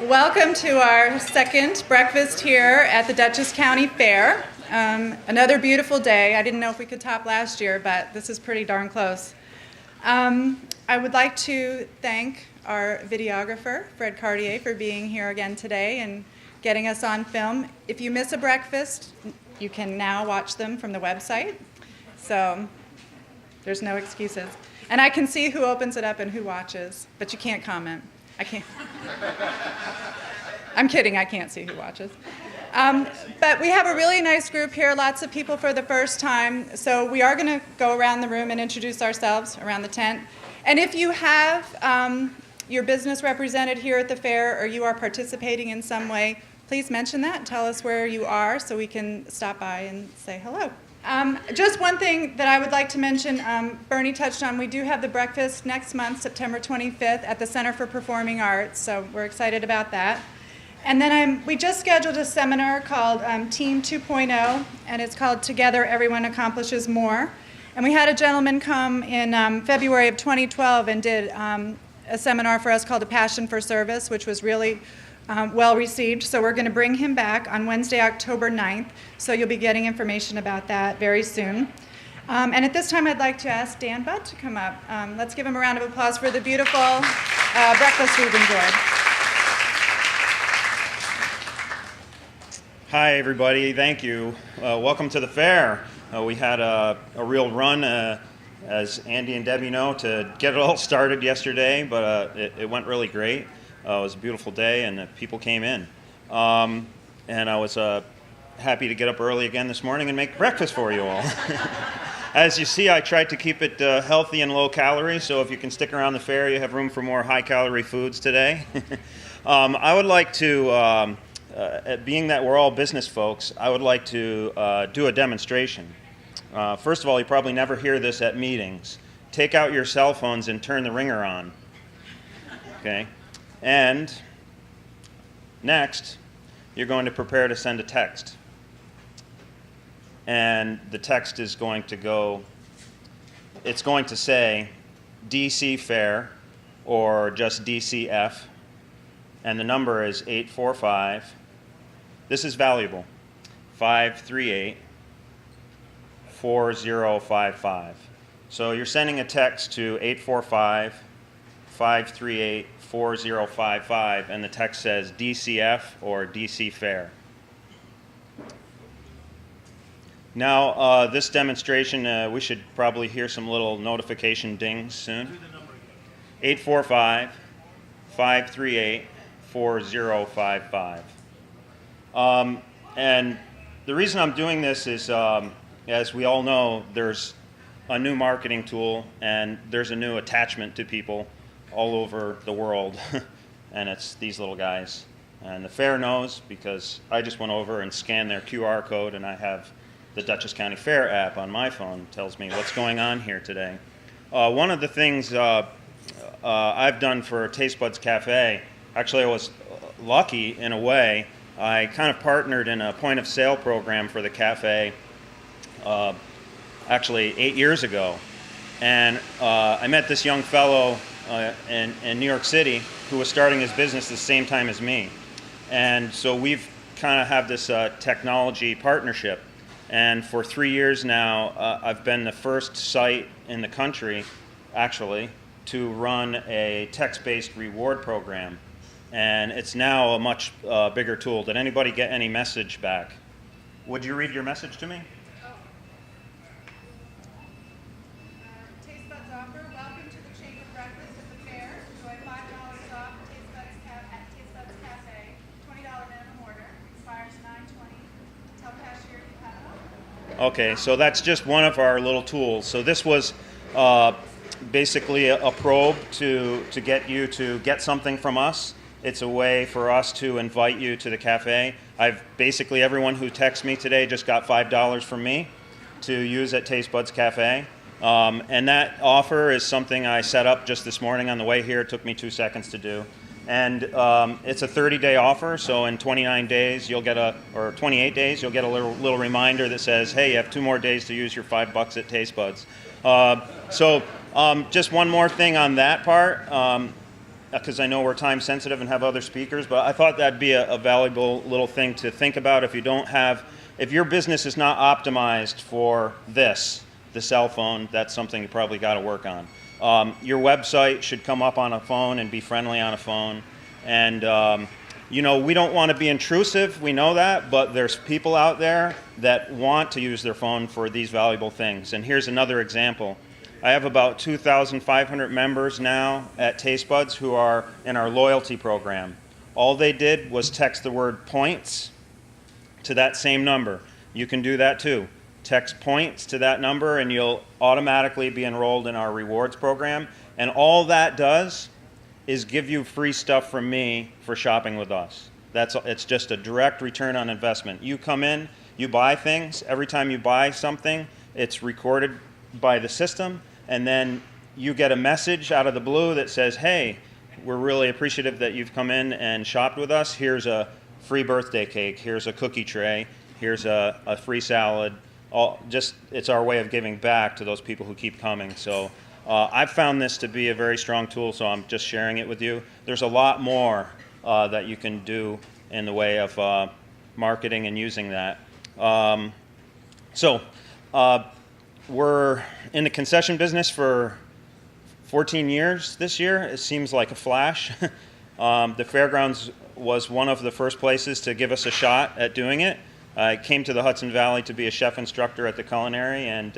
Welcome to our second breakfast here at the Dutchess County Fair. Another beautiful day. I didn't know if we could top last year, but this is pretty darn close. I would like to thank our videographer, Fred Cartier, for being here again today and getting us on film. If you miss a breakfast, you can now watch them from the website. So there's no excuses. And I can see who opens it up and who watches, but you can't comment. I can't. I'm kidding, I can't see who watches. But we have a really nice group here, lots of people for the first time. So we are going to go around the room and introduce ourselves around the tent. And if you have your business represented here at the fair or you are participating in some way, please mention that and tell us where you are so we can stop by and say hello. Just one thing that I would like to mention, Bernie touched on, we do have the breakfast next month, September 25th, at the Center for Performing Arts, so we're excited about that. And then we just scheduled a seminar called Team 2.0, and it's called Together Everyone Accomplishes More. And we had a gentleman come in February of 2012 and did a seminar for us called A Passion for Service, which was really well received. So we're going to bring him back on Wednesday, October 9th. So you'll be getting information about that very soon. And at this time, I'd like to ask Dan Budd to come up. Let's give him a round of applause for the beautiful breakfast we've enjoyed. Hi, everybody. Thank you. Welcome to the fair. We had a real run, as Andy and Debbie know, to get it all started yesterday, but it went really great. It was a beautiful day, and people came in. And I was happy to get up early again this morning and make breakfast for you all. As you see, I tried to keep it healthy and low calorie, so if you can stick around the fair, you have room for more high-calorie foods today. I would like to, being that we're all business folks, I would like to do a demonstration. First of all, you probably never hear this at meetings. Take out your cell phones and turn the ringer on. Okay? And next, you're going to prepare to send a text. And the text is going to go, it's going to say DC Fair or just DCF. And the number is 845. This is valuable. 538-4055. So you're sending a text to 845-538-4055, and the text says DCF or DC Fair. Now, this demonstration, we should probably hear some little notification dings soon. 845-538-4055. And the reason I'm doing this is, as we all know, there's a new marketing tool and there's a new attachment to people all over the world, and it's these little guys. And the fair knows because I just went over and scanned their QR code, and I have the Dutchess County Fair app on my phone. It tells me what's going on here today. One of the things I've done for Taste Buds Cafe, actually I was lucky in a way. I kind of partnered in a point of sale program for the cafe actually 8 years ago. And I met this young fellow in New York City who was starting his business the same time as me. And so we've kind of have this technology partnership. And for 3 years now, I've been the first site in the country, actually, to run a text-based reward program. And it's now a much bigger tool. Did anybody get any message back? Would you read your message to me? Taste Buds offer, welcome to the Chamber Breakfast at the fair. Enjoy $5 off Taste Buds at Taste Buds Cafe. $20 minimum order. Expires 9/20. Tell cashier you have it. Okay, so that's just one of our little tools. So this was basically a probe to get you to get something from us. It's a way for us to invite you to the cafe. Basically everyone who texts me today just got $5 from me to use at Taste Buds Cafe. And that offer is something I set up just this morning on the way here. It took me 2 seconds to do. And it's a 30-day offer, so in 29 days you'll get or 28 days, you'll get a little reminder that says, hey, you have 2 more days to use your $5 at Taste Buds. So just one more thing on that part. because I know we're time sensitive and have other speakers, but I thought that'd be a valuable little thing to think about if you don't have, if your business is not optimized for this, the cell phone, that's something you probably got to work on. Your website should come up on a phone and be friendly on a phone. And, you know, we don't want to be intrusive, we know that, but there's people out there that want to use their phone for these valuable things. And here's another example. I have about 2,500 members now at Taste Buds who are in our loyalty program. All they did was text the word points to that same number. You can do that too. Text points to that number and you'll automatically be enrolled in our rewards program. And all that does is give you free stuff from me for shopping with us. It's just a direct return on investment. You come in, you buy things. Every time you buy something, it's recorded by the system, and then you get a message out of the blue that says, hey, we're really appreciative that you've come in and shopped with us. Here's a free birthday cake. Here's a cookie tray. Here's a free salad. It's our way of giving back to those people who keep coming. So I've found this to be a very strong tool, so I'm just sharing it with you. There's a lot more that you can do in the way of marketing and using that. We're in the concession business for 14 years this year. It seems like a flash. The fairgrounds was one of the first places to give us a shot at doing it. I came to the Hudson Valley to be a chef instructor at the culinary and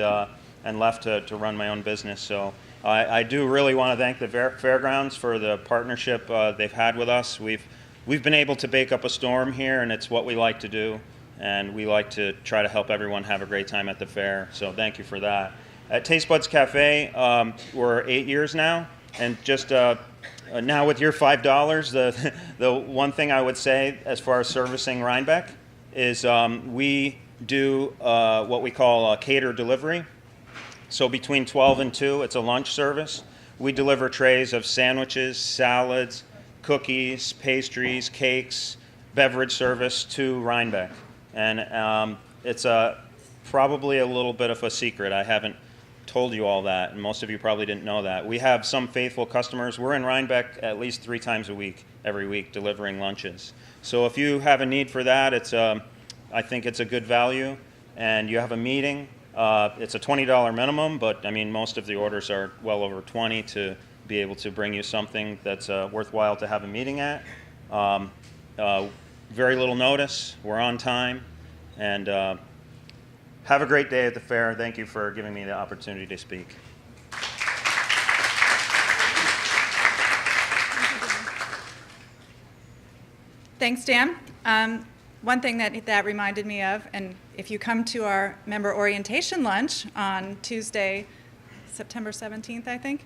left to run my own business. So I do really want to thank the fairgrounds for the partnership they've had with us. We've been able to bake up a storm here, and it's what we like to do. And we like to try to help everyone have a great time at the fair. So thank you for that. At Taste Buds Cafe, we're 8 years now. And just now with your $5, the one thing I would say as far as servicing Rhinebeck is we do what we call a cater delivery. So between 12 and 2, it's a lunch service. We deliver trays of sandwiches, salads, cookies, pastries, cakes, beverage service to Rhinebeck. And it's probably a little bit of a secret. I haven't told you all that, and most of you probably didn't know that. We have some faithful customers. We're in Rhinebeck at least 3 times a week, every week, delivering lunches. So if you have a need for that, I think it's a good value. And you have a meeting. It's a $20 minimum, but I mean, most of the orders are well over $20 to be able to bring you something that's worthwhile to have a meeting at. Very little notice. We're on time. And have a great day at the fair. Thank you for giving me the opportunity to speak. Thanks, Dan. One thing that reminded me of, and if you come to our member orientation lunch on Tuesday, September 17th, I think,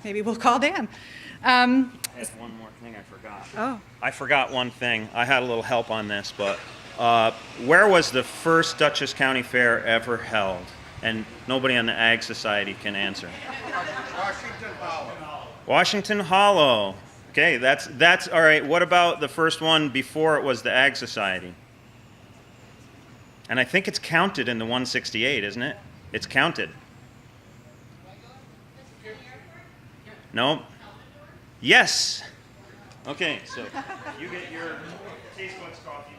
maybe we'll call Dan. I had one more thing I forgot. Oh. I forgot one thing. I had a little help on this, but where was the first Dutchess County Fair ever held? And nobody on the Ag Society can answer. Washington Hollow. Washington Hollow. Okay, that's all right. What about the first one before it was the Ag Society? And I think it's counted in the 168, isn't it? It's counted. No? Yes. Okay, so you get your Taste Buds coffee.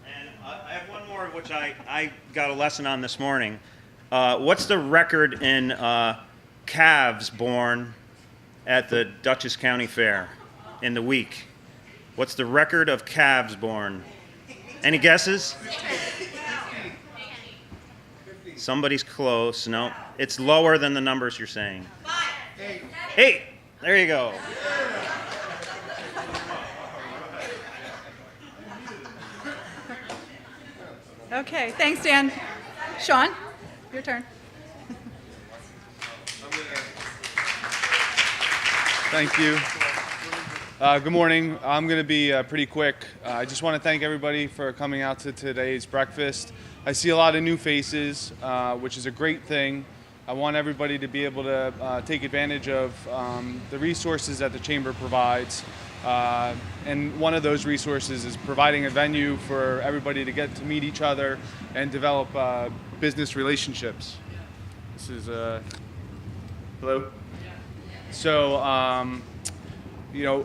And I have one more, which I got a lesson on this morning. What's the record in calves born at the Dutchess County Fair in the week? What's the record of calves born? Any guesses? Somebody's close. No, it's lower than the numbers you're saying. 8. There you go. Okay, thanks, Dan. Sean, your turn. Thank you. Good morning. I'm going to be pretty quick. I just want to thank everybody for coming out to today's breakfast. I see a lot of new faces, which is a great thing. I want everybody to be able to take advantage of the resources that the Chamber provides. And one of those resources is providing a venue for everybody to get to meet each other and develop business relationships. This is, hello? So, you know,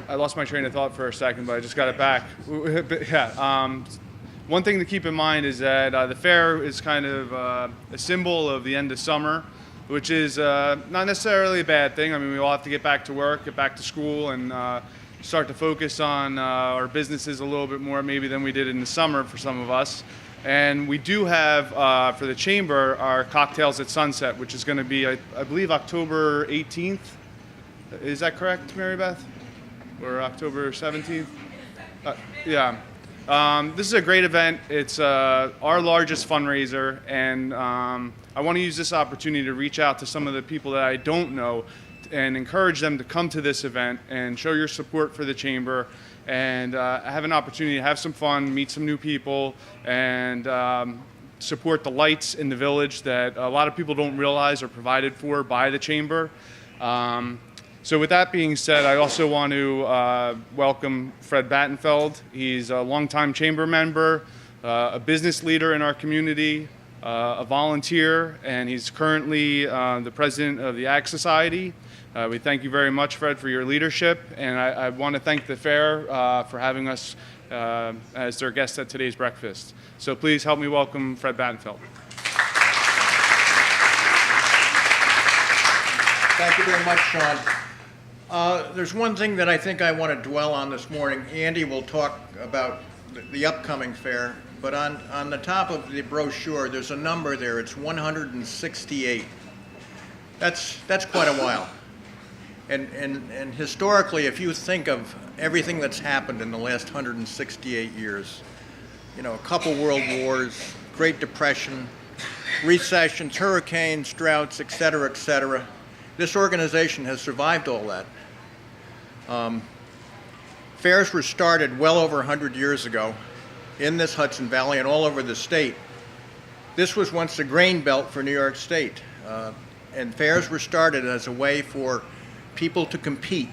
I lost my train of thought for a second, but I just got it back. But, yeah. One thing to keep in mind is that the fair is kind of a symbol of the end of summer, which is not necessarily a bad thing. I mean, we all have to get back to work, get back to school, and start to focus on our businesses a little bit more maybe than we did in the summer for some of us. And we do have, for the chamber, our Cocktails at Sunset, which is going to be, I believe, October 18th. Is that correct, Mary Beth? Or October 17th? Yeah. This is a great event. It's our largest fundraiser, and I want to use this opportunity to reach out to some of the people that I don't know and encourage them to come to this event and show your support for the chamber and have an opportunity to have some fun, meet some new people, and support the lights in the village that a lot of people don't realize are provided for by the chamber. So with that being said, I also want to welcome Fred Battenfeld. He's a longtime chamber member, a business leader in our community, a volunteer, and he's currently the president of the Ag Society. We thank you very much, Fred, for your leadership, and I want to thank the fair for having us as their guest at today's breakfast. So please help me welcome Fred Battenfeld. Thank you very much, Sean. There's one thing that I think I want to dwell on this morning. Andy will talk about the upcoming fair, but on the top of the brochure, there's a number there. It's 168. That's quite a while. And historically, if you think of everything that's happened in the last 168 years, you know, a couple world wars, Great Depression, recessions, hurricanes, droughts, et cetera, this organization has survived all that. Fairs were started well over 100 years ago in this Hudson Valley and all over the state. This was once the grain belt for New York State. And fairs were started as a way for people to compete.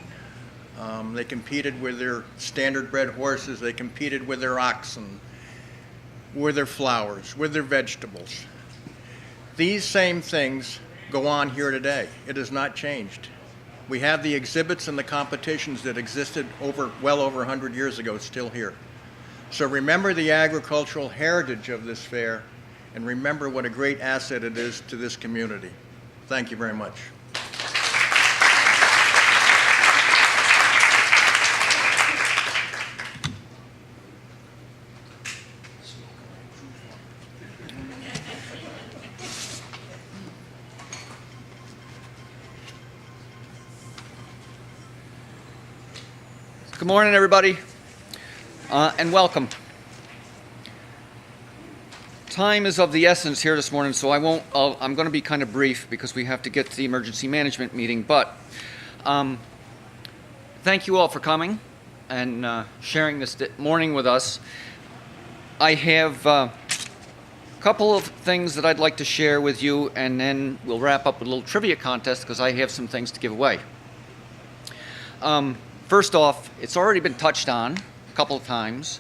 They competed with their standard-bred horses. They competed with their oxen, with their flowers, with their vegetables. These same things go on here today. It has not changed. We have the exhibits and the competitions that existed well over 100 years ago still here. So remember the agricultural heritage of this fair, and remember what a great asset it is to this community. Thank you very much. Good morning, everybody, and welcome. Time is of the essence here this morning, so I'm going to be kind of brief because we have to get to the emergency management meeting, but thank you all for coming and sharing this morning with us. I have a couple of things that I'd like to share with you, and then we'll wrap up with a little trivia contest because I have some things to give away. First off, it's already been touched on a couple of times,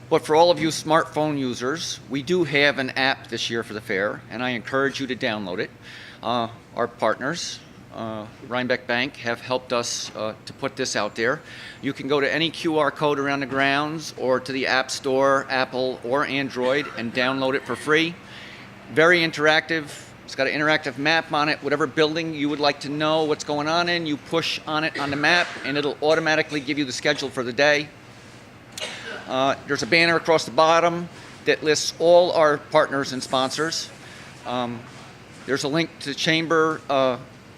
but for all of you smartphone users, we do have an app this year for the fair, and I encourage you to download it. Our partners, Rhinebeck Bank, have helped us to put this out there. You can go to any QR code around the grounds or to the App Store, Apple or Android, and download it for free. Very interactive. It's got an interactive map on it. Whatever building you would like to know what's going on in, you push on it on the map, and it'll automatically give you the schedule for the day. There's a banner across the bottom that lists all our partners and sponsors. There's a link to the chamber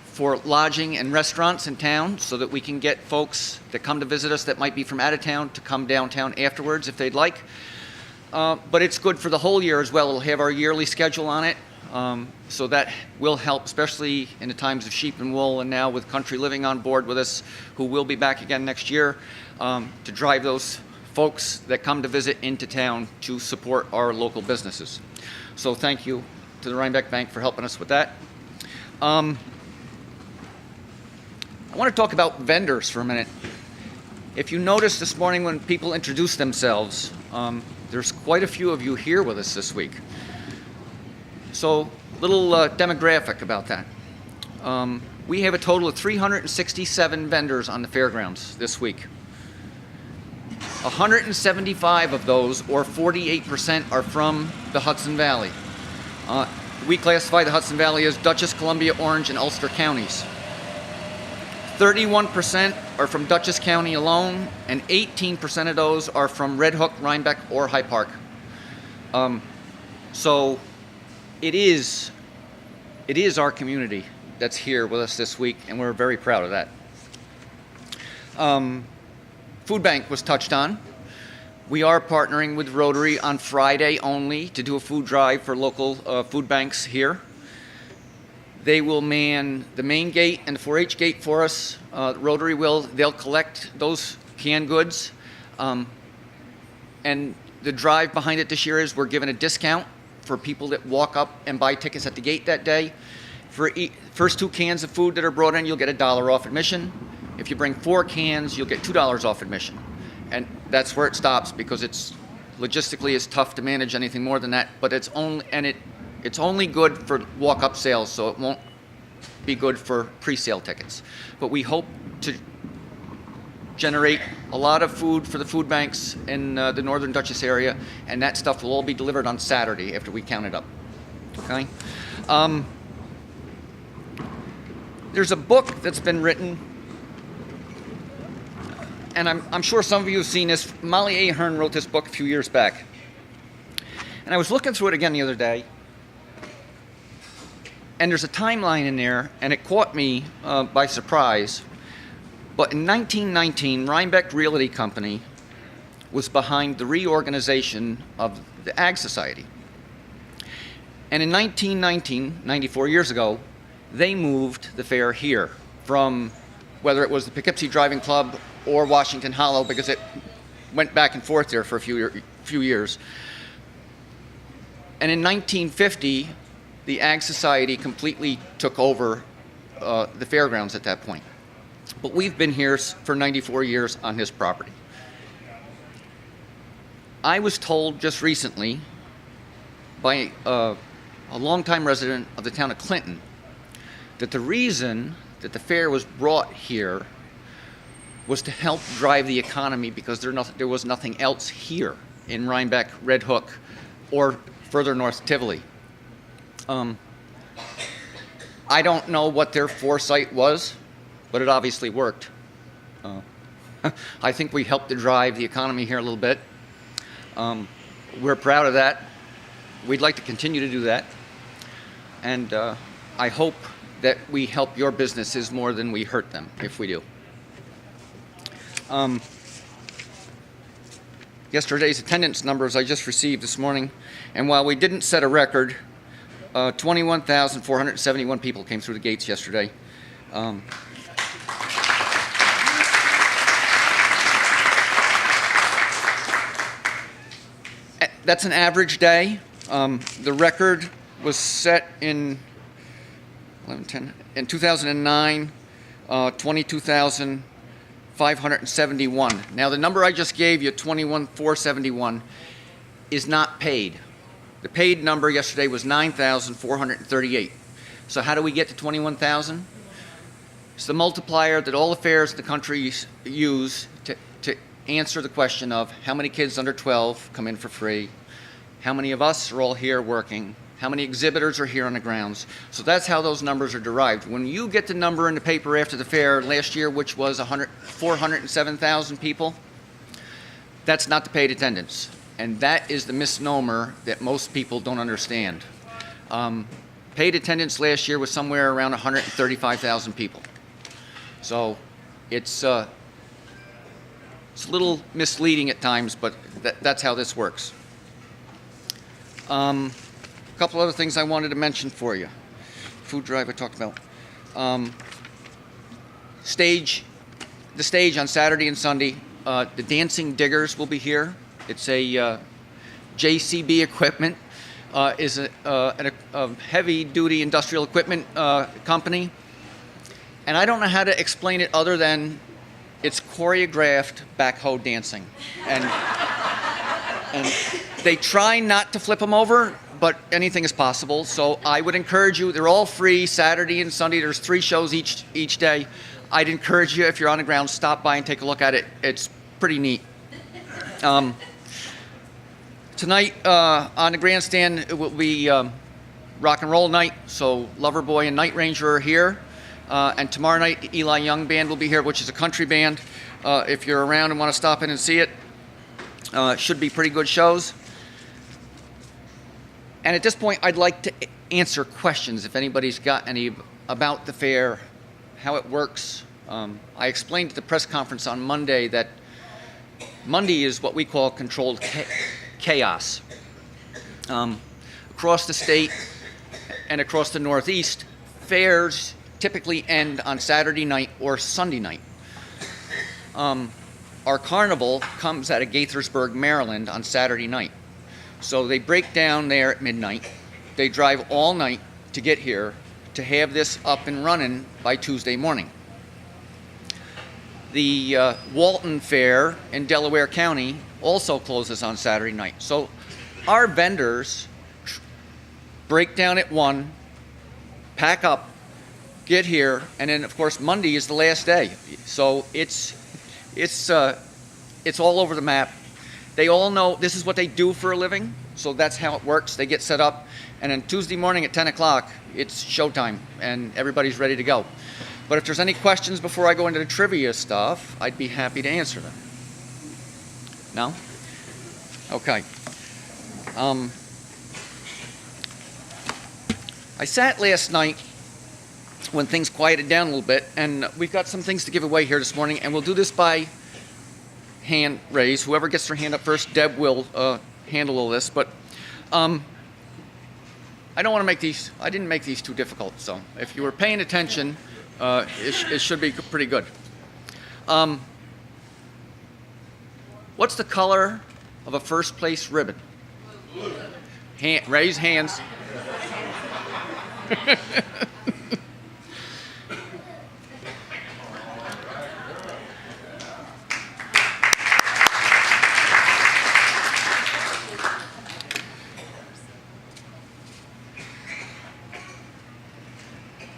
for lodging and restaurants in town so that we can get folks that come to visit us that might be from out of town to come downtown afterwards if they'd like. But it's good for the whole year as well. It'll have our yearly schedule on it. So that will help, especially in the times of sheep and wool, and now with Country Living on board with us, who will be back again next year, to drive those folks that come to visit into town to support our local businesses. So thank you to the Rhinebeck Bank for helping us with that. I want to talk about vendors for a minute. If you noticed this morning when people introduced themselves, there's quite a few of you here with us this week. So, little demographic about that. We have a total of 367 vendors on the fairgrounds this week. 175 of those, or 48%, are from the Hudson Valley. We classify the Hudson Valley as Dutchess, Columbia, Orange, and Ulster counties. 31% are from Dutchess County alone, and 18% of those are from Red Hook, Rhinebeck, or High Park. So it is our community that's here with us this week, and we're very proud of that. Food bank was touched on. We are partnering with Rotary on Friday only to do a food drive for local food banks here. They will man the main gate and the 4-H gate for us. Rotary they'll collect those canned goods. And the drive behind it this year is we're giving a discount for people that walk up and buy tickets at the gate that day. For first 2 cans of food that are brought in, you'll get $1 off admission. If you bring 4 cans, you'll get $2 off admission. And that's where it stops, because it's logistically it's tough to manage anything more than that. But it's only good for walk-up sales, so it won't be good for pre-sale tickets. But we hope to generate a lot of food for the food banks in the northern Dutchess area, and that stuff will all be delivered on Saturday after we count it up. Okay? There's a book that's been written, and I'm sure some of you have seen this. Molly Ahern wrote this book a few years back. And I was looking through it again the other day, and there's a timeline in there, and it caught me by surprise. But in 1919, Rhinebeck Realty Company was behind the reorganization of the Ag Society. And in 1919, 94 years ago, they moved the fair here from whether it was the Poughkeepsie Driving Club or Washington Hollow, because it went back and forth there for a few years. And in 1950, the Ag Society completely took over the fairgrounds at that point. But we've been here for 94 years on his property. I was told just recently by a longtime resident of the town of Clinton that the reason that the fair was brought here was to help drive the economy, because there was nothing else here in Rhinebeck, Red Hook, or further north Tivoli. I don't know what their foresight was, but it obviously worked. I think we helped to drive the economy here a little bit. We're proud of that. We'd like to continue to do that. And I hope that we help your businesses more than we hurt them, if we do. Yesterday's attendance numbers I just received this morning, and while we didn't set a record, 21,471 people came through the gates yesterday. That's an average day. The record was set in 2009, 22,571. Now, the number I just gave you, 21,471, is not paid. The paid number yesterday was 9,438. So how do we get to 21,000? It's the multiplier that all the fairs in the country use to answer the question of how many kids under 12 come in for free, how many of us are all here working, how many exhibitors are here on the grounds. So that's how those numbers are derived. When you get the number in the paper after the fair last year, which was 407,000 people, that's not the paid attendance. And that is the misnomer that most people don't understand. Paid attendance last year was somewhere around 135,000 people. So it's a little misleading at times, but that's how this works. A couple other things I wanted to mention for you. Food drive I talked about. The stage on Saturday and Sunday, the Dancing Diggers will be here. It's a JCB equipment, is a heavy-duty industrial equipment company. And I don't know how to explain it other than it's choreographed backhoe dancing. And they try not to flip them over, but anything is possible. So I would encourage you. They're all free, Saturday and Sunday. There's 3 shows each day. I'd encourage you, if you're on the ground, stop by and take a look at it. It's pretty neat. Tonight on the grandstand, it will be rock and roll night. So Loverboy and Night Ranger are here. And tomorrow night, the Eli Young Band will be here, which is a country band. If you're around and want to stop in and see it, should be pretty good shows. And at this point, I'd like to answer questions if anybody's got any about the fair, how it works. I explained at the press conference on Monday that Monday is what we call controlled chaos. Across the state and across the Northeast, fairs typically end on Saturday night or Sunday night. Our carnival comes out of Gaithersburg, Maryland on Saturday night. So they break down there at midnight. They drive all night to get here to have this up and running by Tuesday morning. The Walton Fair in Delaware County also closes on Saturday night. So our vendors break down at 1, pack up, get here, and then of course Monday is the last day. So it's all over the map. They all know this is what they do for a living, so that's how it works. They get set up, and then Tuesday morning at 10 o'clock, it's showtime, and everybody's ready to go. But if there's any questions before I go into the trivia stuff, I'd be happy to answer them. No? Okay. I sat last night when things quieted down a little bit, and we've got some things to give away here this morning, and we'll do this by hand raise. Whoever gets their hand up first, Deb will handle all this, but I don't want to make these, I didn't make these too difficult, so if you were paying attention, it should be pretty good. What's the color of a first place ribbon? Blue. Raise hands.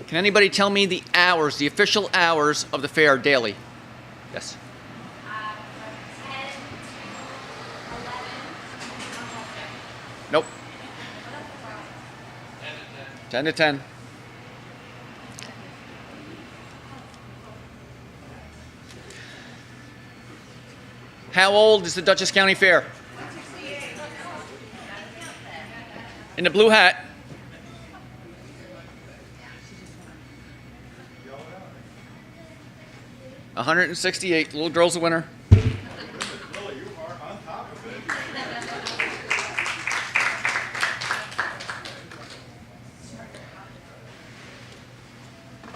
Can anybody tell me the hours, the official hours of the fair daily? Yes. 10 to 11. Nope. 10 to 10. How old is the Dutchess County Fair? In the blue hat. $168. The little girl's the winner.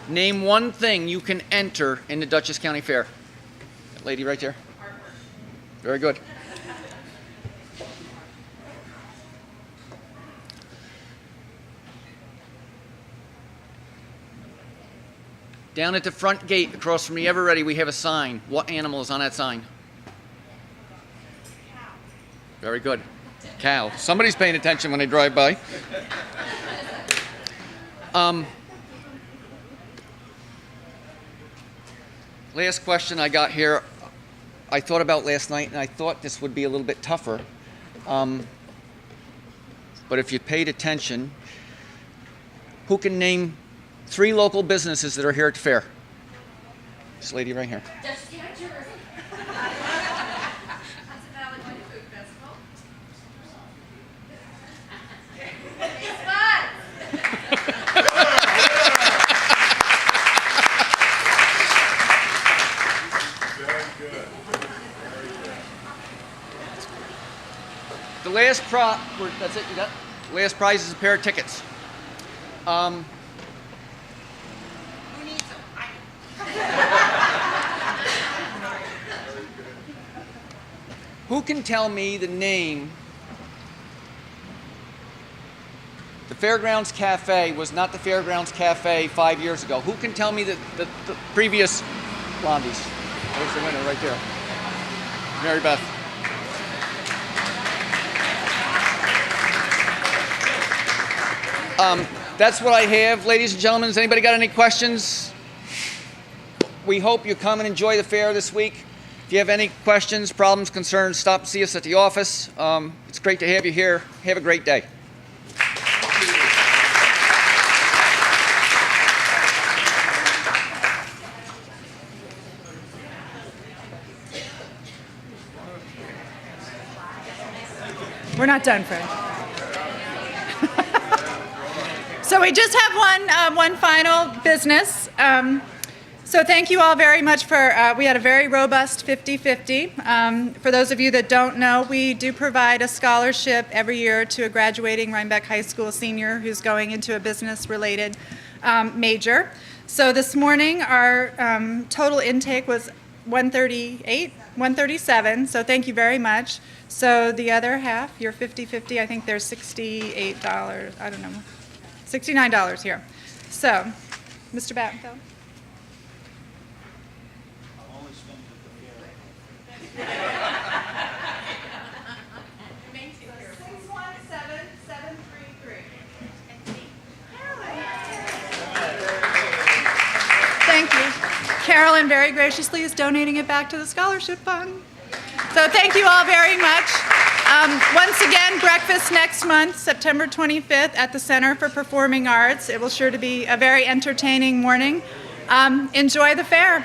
Name one thing you can enter in the Dutchess County Fair. That lady right there. Very good. Down at the front gate across from the Ever Ready, we have a sign. What animal is on that sign? Cow. Very good. Cow. Somebody's paying attention when they drive by. Last question I got here, I thought about last night, and I thought this would be a little bit tougher. But if you paid attention, who can name 3 local businesses that are here at the fair? This lady right here. Dutchess County Tourism. That's a valid one. Food festival. It's fun. The last that's it, you got? Last prize is a pair of tickets. Who needs them? Who can tell me the name? The Fairgrounds Cafe was not the Fairgrounds Cafe 5 years ago. Who can tell me the previous Blondies? There's the winner right there. Mary Beth. That's what I have, ladies and gentlemen. Has anybody got any questions? We hope you come and enjoy the fair this week. If you have any questions, problems, concerns, stop and see us at the office. It's great to have you here. Have a great day. We're not done, Fred. So we just have one final business. So thank you all very much for, we had a very robust 50-50. For those of you that don't know, we do provide a scholarship every year to a graduating Rhinebeck High School senior who's going into a business-related major. So this morning, our total intake was 137, so thank you very much. So the other half, your 50-50, I think there's $68, I don't know, $69 here. So, Mr. Battenfeld. Thank you. Carolyn very graciously is donating it back to the scholarship fund. So thank you all very much. Once again, breakfast next month, September 25th at the Center for Performing Arts. It will sure to be a very entertaining morning. Enjoy the fair.